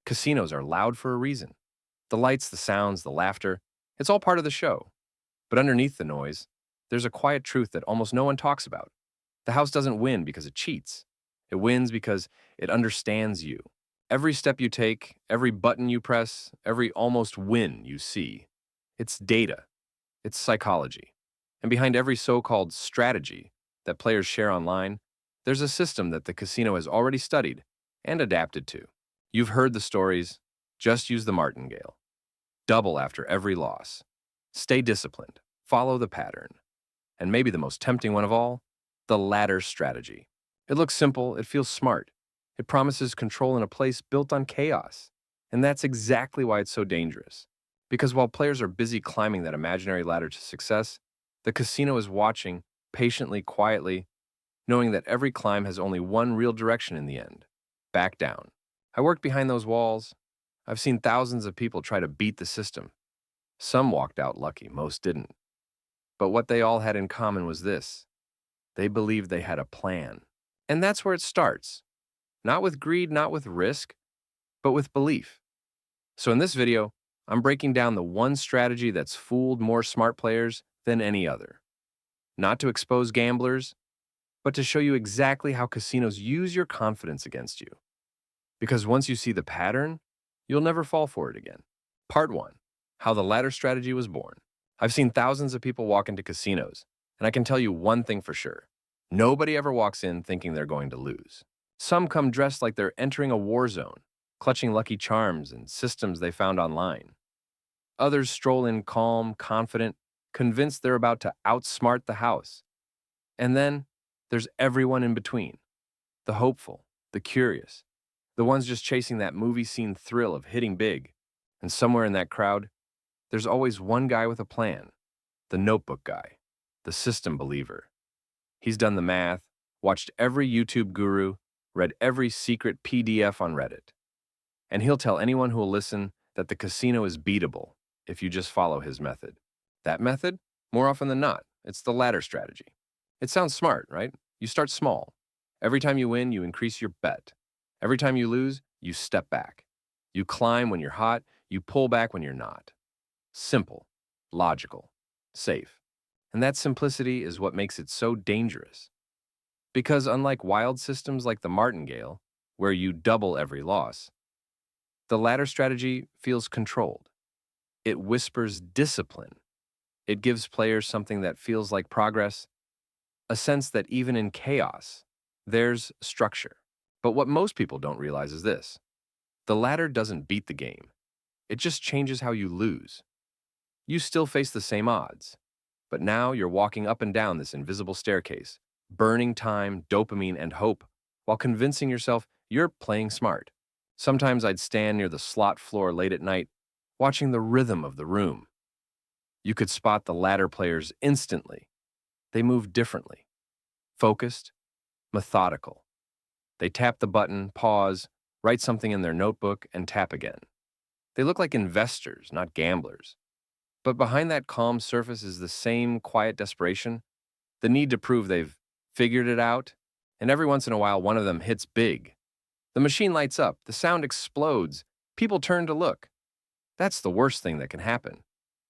Casinos are loud for a reason. The lights, the sounds, the laughter, it's all part of the show. But underneath the noise, there's a quiet truth that almost no one talks about. The house doesn't win because it cheats. It wins because it understands you. Every step you take, every button you press, every almost win you see, it's data, it's psychology. And behind every so-called strategy that players share online, there's a system that the casino has already studied and adapted to. You've heard the stories. Just use the martingale. Double after every loss. Stay disciplined. Follow the pattern. And maybe the most tempting one of all, the ladder strategy. It looks simple. It feels smart. It promises control in a place built on chaos. And that's exactly why it's so dangerous. Because while players are busy climbing that imaginary ladder to success, the casino is watching, patiently, quietly, knowing that every climb has only one real direction in the end: back down. I worked behind those walls. I've seen thousands of people try to beat the system. Some walked out lucky, most didn't. But what they all had in common was this: they believed they had a plan. And that's where it starts. Not with greed, not with risk, but with belief. So in this video, I'm breaking down the one strategy that's fooled more smart players than any other. Not to expose gamblers, but to show you exactly how casinos use your confidence against you. Because once you see the pattern, you'll never fall for it again. Part 1. How the ladder strategy was born. I've seen thousands of people walk into casinos, and I can tell you one thing for sure. Nobody ever walks in thinking they're going to lose. Some come dressed like they're entering a war zone, clutching lucky charms and systems they found online. Others stroll in calm, confident, convinced they're about to outsmart the house. And then there's everyone in between. The hopeful, the curious, the ones just chasing that movie scene thrill of hitting big. And somewhere in that crowd, there's always one guy with a plan. The notebook guy, the system believer. He's done the math, watched every YouTube guru, read every secret PDF on Reddit. And he'll tell anyone who will listen that the casino is beatable if you just follow his method. That method? More often than not, it's the ladder strategy. It sounds smart, right? You start small. Every time you win, you increase your bet. Every time you lose, you step back. You climb when you're hot, you pull back when you're not. Simple, logical, safe. And that simplicity is what makes it so dangerous. Because unlike wild systems like the martingale, where you double every loss, the ladder strategy feels controlled. It whispers discipline. It gives players something that feels like progress, a sense that even in chaos, there's structure. But what most people don't realize is this: the ladder doesn't beat the game. It just changes how you lose. You still face the same odds, but now you're walking up and down this invisible staircase, burning time, dopamine, and hope, while convincing yourself you're playing smart. Sometimes I'd stand near the slot floor late at night, watching the rhythm of the room. You could spot the ladder players instantly. They move differently. Focused, methodical. They tap the button, pause, write something in their notebook, and tap again. They look like investors, not gamblers. But behind that calm surface is the same quiet desperation, the need to prove they've figured it out, and every once in a while one of them hits big. The machine lights up, the sound explodes, people turn to look. That's the worst thing that can happen,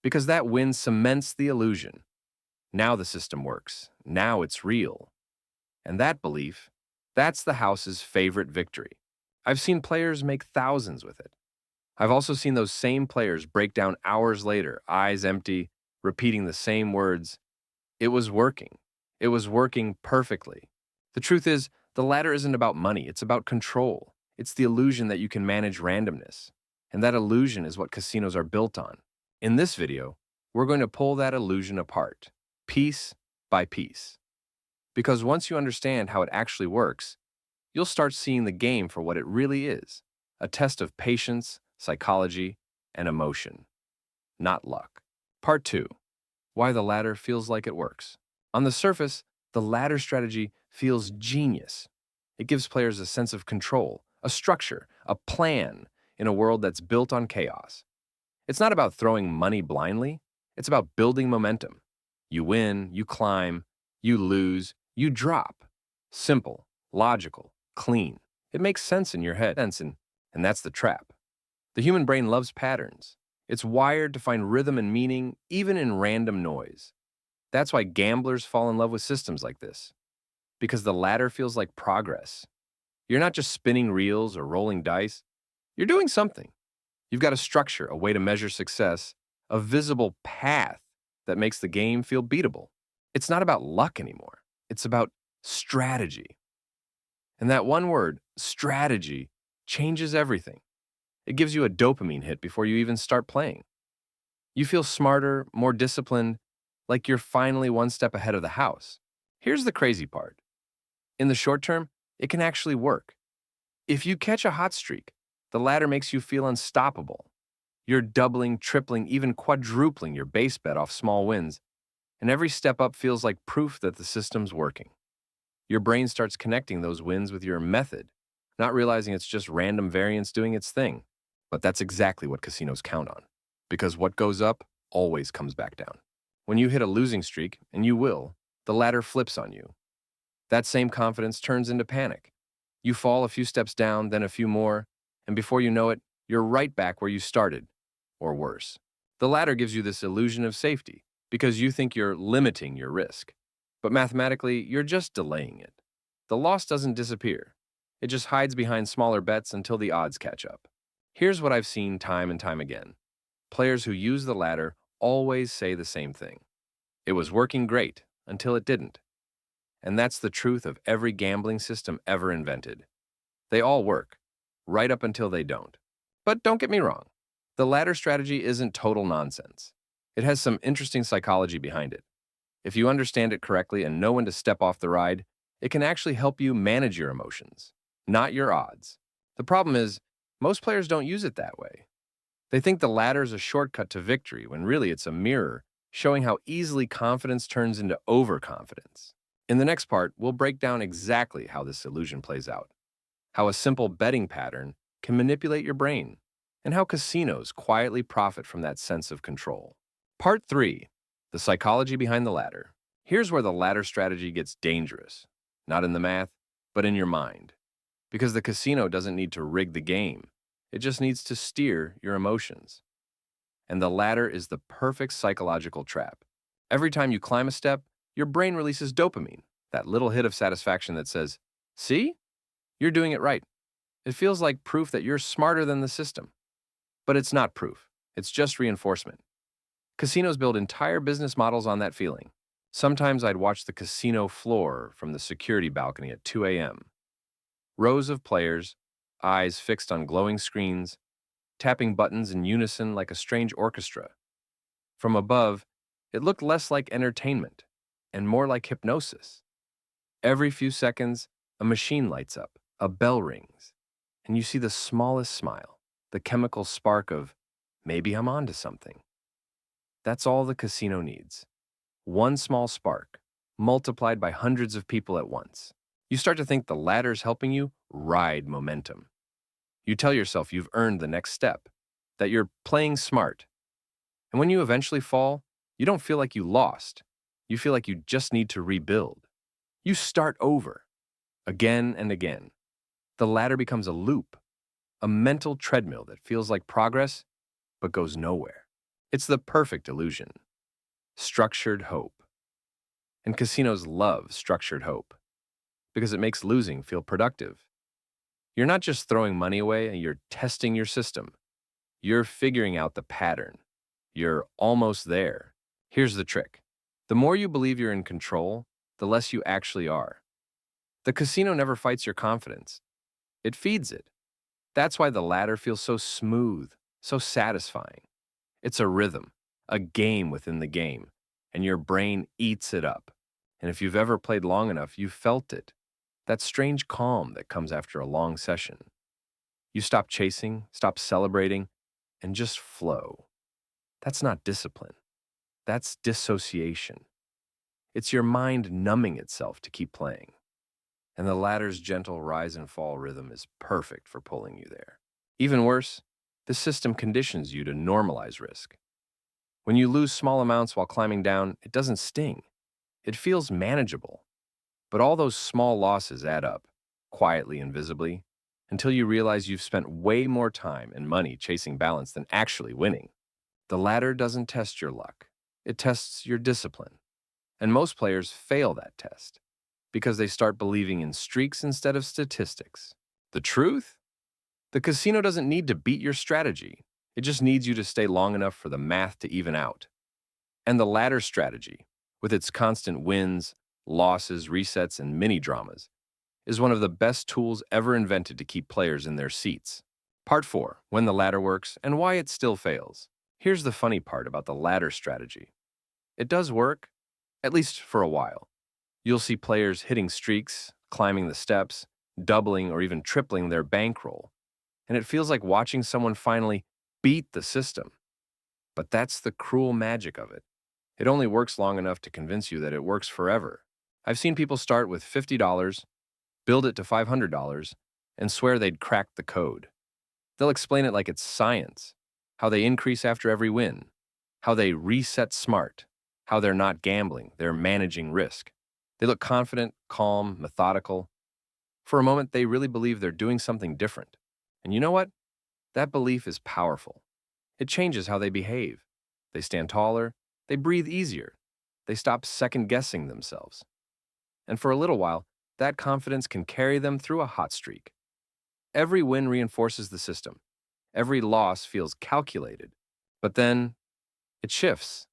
because that win cements the illusion. Now the system works. Now it's real. And that belief, that's the house's favorite victory. I've seen players make thousands with it. I've also seen those same players break down hours later, eyes empty, repeating the same words. It was working. It was working perfectly. The truth is, the ladder isn't about money. It's about control. It's the illusion that you can manage randomness. And that illusion is what casinos are built on. In this video, we're going to pull that illusion apart, piece by piece. Because once you understand how it actually works, you'll start seeing the game for what it really is: a test of patience, psychology, and emotion, not luck. Part 2. Why the ladder feels like it works. On the surface, the ladder strategy feels genius. It gives players a sense of control, a structure, a plan in a world that's built on chaos. It's not about throwing money blindly. It's about building momentum. You win, you climb, you lose, you drop. Simple, logical, clean. It makes sense in your head, and that's the trap. The human brain loves patterns. It's wired to find rhythm and meaning, even in random noise. That's why gamblers fall in love with systems like this, because the ladder feels like progress. You're not just spinning reels or rolling dice, you're doing something. You've got a structure, a way to measure success, a visible path that makes the game feel beatable. It's not about luck anymore, it's about strategy. And that one word, strategy, changes everything. It gives you a dopamine hit before you even start playing. You feel smarter, more disciplined, like you're finally one step ahead of the house. Here's the crazy part. In the short term, it can actually work. If you catch a hot streak, the ladder makes you feel unstoppable. You're doubling, tripling, even quadrupling your base bet off small wins, and every step up feels like proof that the system's working. Your brain starts connecting those wins with your method, not realizing it's just random variance doing its thing. But that's exactly what casinos count on, because what goes up always comes back down. When you hit a losing streak, and you will, the ladder flips on you. That same confidence turns into panic. You fall a few steps down, then a few more, and before you know it, you're right back where you started, or worse. The ladder gives you this illusion of safety because you think you're limiting your risk. But mathematically, you're just delaying it. The loss doesn't disappear. It just hides behind smaller bets until the odds catch up. Here's what I've seen time and time again. Players who use the ladder always say the same thing. It was working great until it didn't. And that's the truth of every gambling system ever invented. They all work, right up until they don't. But don't get me wrong, the ladder strategy isn't total nonsense. It has some interesting psychology behind it. If you understand it correctly and know when to step off the ride, it can actually help you manage your emotions, not your odds. The problem is, most players don't use it that way. They think the ladder is a shortcut to victory when really it's a mirror showing how easily confidence turns into overconfidence. In the next part, we'll break down exactly how this illusion plays out, how a simple betting pattern can manipulate your brain, and how casinos quietly profit from that sense of control. Part 3. The psychology behind the ladder. Here's where the ladder strategy gets dangerous. Not in the math, but in your mind. Because the casino doesn't need to rig the game. It just needs to steer your emotions. And the ladder is the perfect psychological trap. Every time you climb a step, your brain releases dopamine, that little hit of satisfaction that says, "See? You're doing it right." It feels like proof that you're smarter than the system. But it's not proof. It's just reinforcement. Casinos build entire business models on that feeling. Sometimes I'd watch the casino floor from the security balcony at 2 a.m. Rows of players, eyes fixed on glowing screens, tapping buttons in unison like a strange orchestra. From above, it looked less like entertainment and more like hypnosis. Every few seconds, a machine lights up, a bell rings, and you see the smallest smile, the chemical spark of, maybe I'm onto something. That's all the casino needs. One small spark, multiplied by hundreds of people at once. You start to think the ladder's helping you ride momentum. You tell yourself you've earned the next step, that you're playing smart. And when you eventually fall, you don't feel like you lost. You feel like you just need to rebuild. You start over, again and again. The ladder becomes a loop, a mental treadmill that feels like progress, but goes nowhere. It's the perfect illusion. Structured hope. And casinos love structured hope because it makes losing feel productive. You're not just throwing money away, you're testing your system. You're figuring out the pattern. You're almost there. Here's the trick. The more you believe you're in control, the less you actually are. The casino never fights your confidence. It feeds it. That's why the ladder feels so smooth, so satisfying. It's a rhythm, a game within the game, and your brain eats it up. And if you've ever played long enough, you've felt it. That strange calm that comes after a long session. You stop chasing, stop celebrating, and just flow. That's not discipline. That's dissociation. It's your mind numbing itself to keep playing. And the ladder's gentle rise and fall rhythm is perfect for pulling you there. Even worse, the system conditions you to normalize risk. When you lose small amounts while climbing down, it doesn't sting. It feels manageable. But all those small losses add up, quietly and visibly, until you realize you've spent way more time and money chasing balance than actually winning. The ladder doesn't test your luck, it tests your discipline. And most players fail that test because they start believing in streaks instead of statistics. The truth? The casino doesn't need to beat your strategy. It just needs you to stay long enough for the math to even out. And the ladder strategy, with its constant wins, losses, resets, and mini dramas, is one of the best tools ever invented to keep players in their seats. Part 4, when the ladder works and why it still fails. Here's the funny part about the ladder strategy. It does work, at least for a while. You'll see players hitting streaks, climbing the steps, doubling or even tripling their bankroll, and it feels like watching someone finally beat the system. But that's the cruel magic of it. It only works long enough to convince you that it works forever. I've seen people start with $50, build it to $500, and swear they'd cracked the code. They'll explain it like it's science, how they increase after every win, how they reset smart, how they're not gambling, they're managing risk. They look confident, calm, methodical. For a moment, they really believe they're doing something different. And you know what? That belief is powerful. It changes how they behave. They stand taller, they breathe easier, they stop second-guessing themselves. And for a little while, that confidence can carry them through a hot streak. Every win reinforces the system. Every loss feels calculated. But then, it shifts,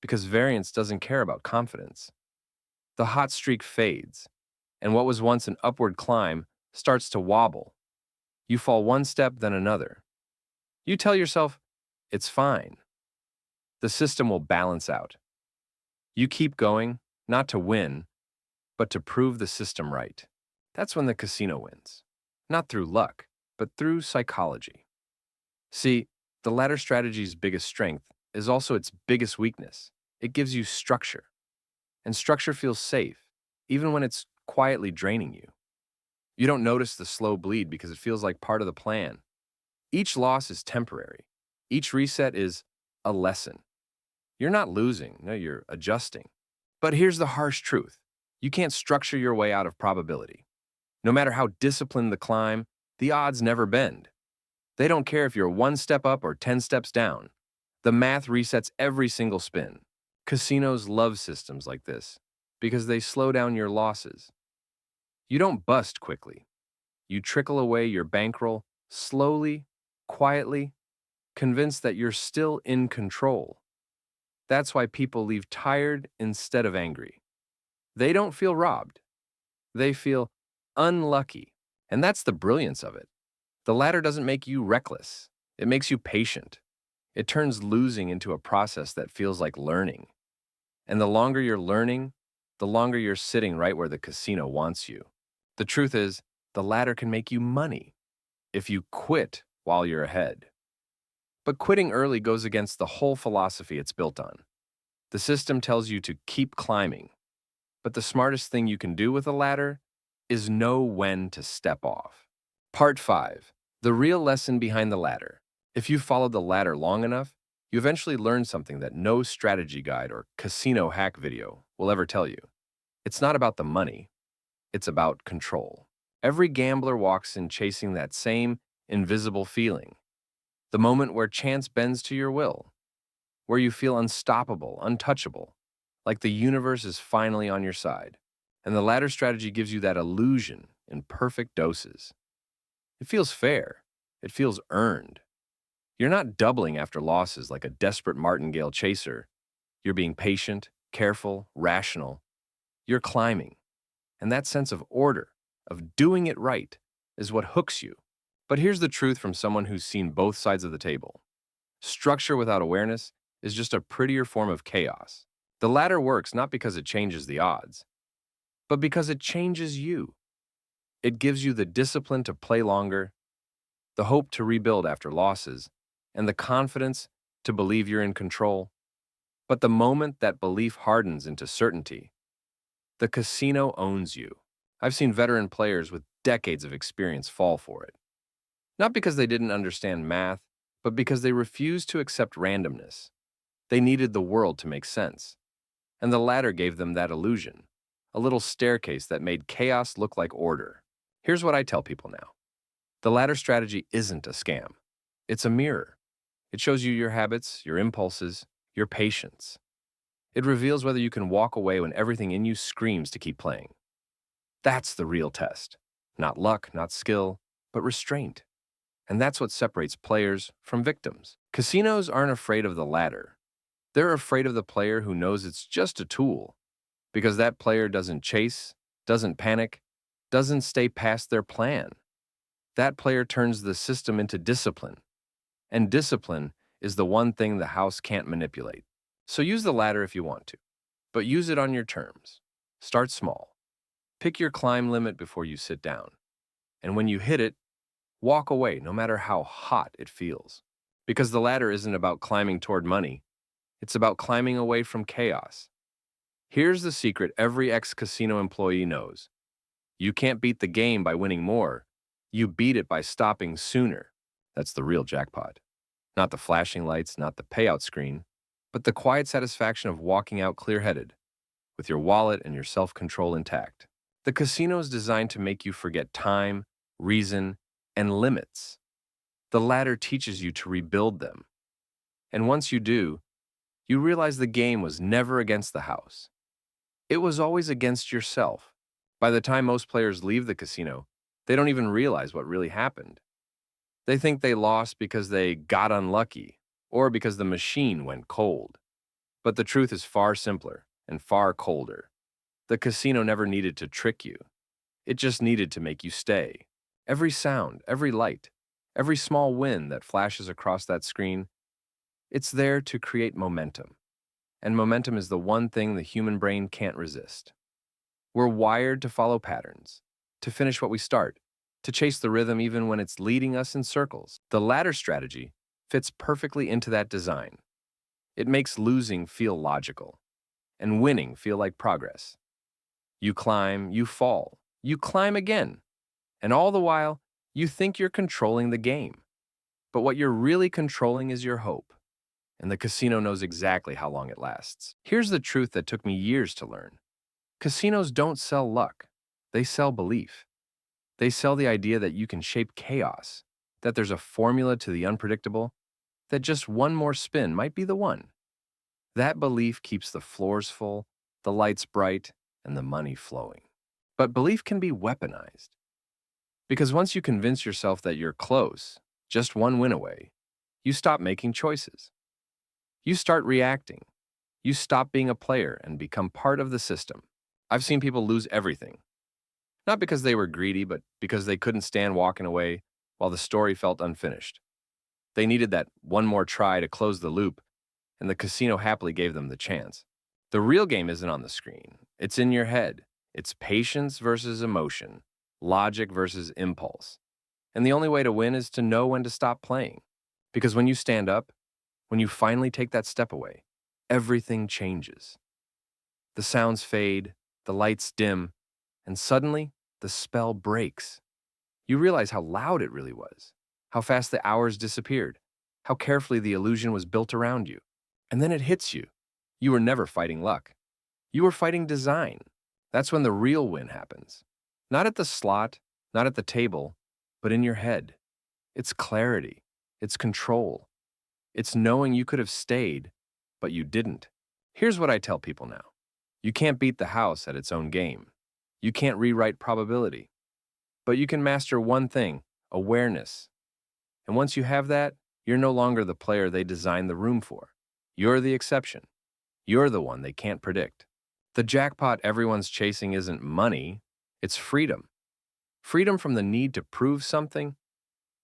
because variance doesn't care about confidence. The hot streak fades, and what was once an upward climb starts to wobble. You fall one step, then another. You tell yourself, it's fine. The system will balance out. You keep going, not to win, but to prove the system right. That's when the casino wins. Not through luck, but through psychology. See, the ladder strategy's biggest strength is also its biggest weakness. It gives you structure. And structure feels safe, even when it's quietly draining you. You don't notice the slow bleed because it feels like part of the plan. Each loss is temporary. Each reset is a lesson. You're not losing, no, you're adjusting. But here's the harsh truth. You can't structure your way out of probability. No matter how disciplined the climb, the odds never bend. They don't care if you're 1 step up or 10 steps down. The math resets every single spin. Casinos love systems like this because they slow down your losses. You don't bust quickly. You trickle away your bankroll slowly, quietly, convinced that you're still in control. That's why people leave tired instead of angry. They don't feel robbed. They feel unlucky. And that's the brilliance of it. The ladder doesn't make you reckless. It makes you patient. It turns losing into a process that feels like learning. And the longer you're learning, the longer you're sitting right where the casino wants you. The truth is, the ladder can make you money if you quit while you're ahead. But quitting early goes against the whole philosophy it's built on. The system tells you to keep climbing, but the smartest thing you can do with a ladder is know when to step off. Part 5. The real lesson behind the ladder. If you followed the ladder long enough, you eventually learn something that no strategy guide or casino hack video will ever tell you. It's not about the money. It's about control. Every gambler walks in chasing that same invisible feeling. The moment where chance bends to your will. Where you feel unstoppable, untouchable, like the universe is finally on your side. And the ladder strategy gives you that illusion in perfect doses. It feels fair. It feels earned. You're not doubling after losses like a desperate martingale chaser. You're being patient, careful, rational. You're climbing. And that sense of order, of doing it right, is what hooks you. But here's the truth from someone who's seen both sides of the table. Structure without awareness is just a prettier form of chaos. The ladder works not because it changes the odds, but because it changes you. It gives you the discipline to play longer, the hope to rebuild after losses, and the confidence to believe you're in control. But the moment that belief hardens into certainty, the casino owns you. I've seen veteran players with decades of experience fall for it. Not because they didn't understand math, but because they refused to accept randomness. They needed the world to make sense. And the ladder gave them that illusion, a little staircase that made chaos look like order. Here's what I tell people now. The ladder strategy isn't a scam. It's a mirror. It shows you your habits, your impulses, your patience. It reveals whether you can walk away when everything in you screams to keep playing. That's the real test. Not luck, not skill, but restraint. And that's what separates players from victims. Casinos aren't afraid of the ladder. They're afraid of the player who knows it's just a tool, because that player doesn't chase, doesn't panic, doesn't stay past their plan. That player turns the system into discipline. And discipline is the one thing the house can't manipulate. So use the ladder if you want to, but use it on your terms. Start small. Pick your climb limit before you sit down. And when you hit it, walk away no matter how hot it feels. Because the ladder isn't about climbing toward money, it's about climbing away from chaos. Here's the secret every ex-casino employee knows. You can't beat the game by winning more. You beat it by stopping sooner. That's the real jackpot. Not the flashing lights, not the payout screen, but the quiet satisfaction of walking out clear-headed, with your wallet and your self-control intact. The casino is designed to make you forget time, reason, and limits. The ladder teaches you to rebuild them. And once you do, you realize the game was never against the house. It was always against yourself. By the time most players leave the casino, they don't even realize what really happened. They think they lost because they got unlucky or because the machine went cold. But the truth is far simpler and far colder. The casino never needed to trick you. It just needed to make you stay. Every sound, every light, every small win that flashes across that screen, it's there to create momentum. And momentum is the one thing the human brain can't resist. We're wired to follow patterns, to finish what we start, to chase the rhythm even when it's leading us in circles. The ladder strategy fits perfectly into that design. It makes losing feel logical, and winning feel like progress. You climb, you fall, you climb again, and all the while, you think you're controlling the game. But what you're really controlling is your hope, and the casino knows exactly how long it lasts. Here's the truth that took me years to learn. Casinos don't sell luck, they sell belief. They sell the idea that you can shape chaos, that there's a formula to the unpredictable, that just one more spin might be the one. That belief keeps the floors full, the lights bright, and the money flowing. But belief can be weaponized. Because once you convince yourself that you're close, just one win away, you stop making choices. You start reacting. You stop being a player and become part of the system. I've seen people lose everything. Not because they were greedy, but because they couldn't stand walking away while the story felt unfinished. They needed that one more try to close the loop, and the casino happily gave them the chance. The real game isn't on the screen. It's in your head. It's patience versus emotion, logic versus impulse. And the only way to win is to know when to stop playing. Because when you stand up, when you finally take that step away, everything changes. The sounds fade, the lights dim, and suddenly the spell breaks. You realize how loud it really was, how fast the hours disappeared, how carefully the illusion was built around you. And then it hits you. You were never fighting luck. You were fighting design. That's when the real win happens. Not at the slot, not at the table, but in your head. It's clarity. It's control. It's knowing you could have stayed, but you didn't. Here's what I tell people now. You can't beat the house at its own game. You can't rewrite probability. But you can master one thing, awareness. And once you have that, you're no longer the player they designed the room for. You're the exception. You're the one they can't predict. The jackpot everyone's chasing isn't money, it's freedom. Freedom from the need to prove something.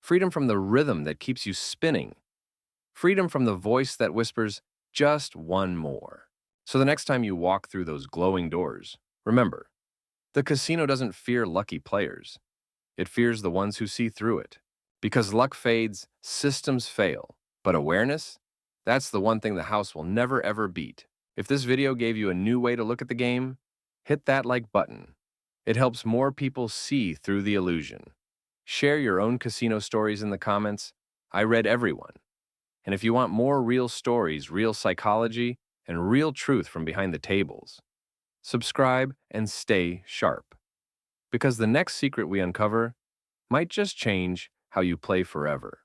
Freedom from the rhythm that keeps you spinning. Freedom from the voice that whispers, just one more. So the next time you walk through those glowing doors, remember, the casino doesn't fear lucky players. It fears the ones who see through it. Because luck fades, systems fail. But awareness? That's the one thing the house will never ever beat. If this video gave you a new way to look at the game, hit that like button. It helps more people see through the illusion. Share your own casino stories in the comments. I read everyone. And if you want more real stories, real psychology, and real truth from behind the tables, subscribe and stay sharp. Because the next secret we uncover might just change how you play forever.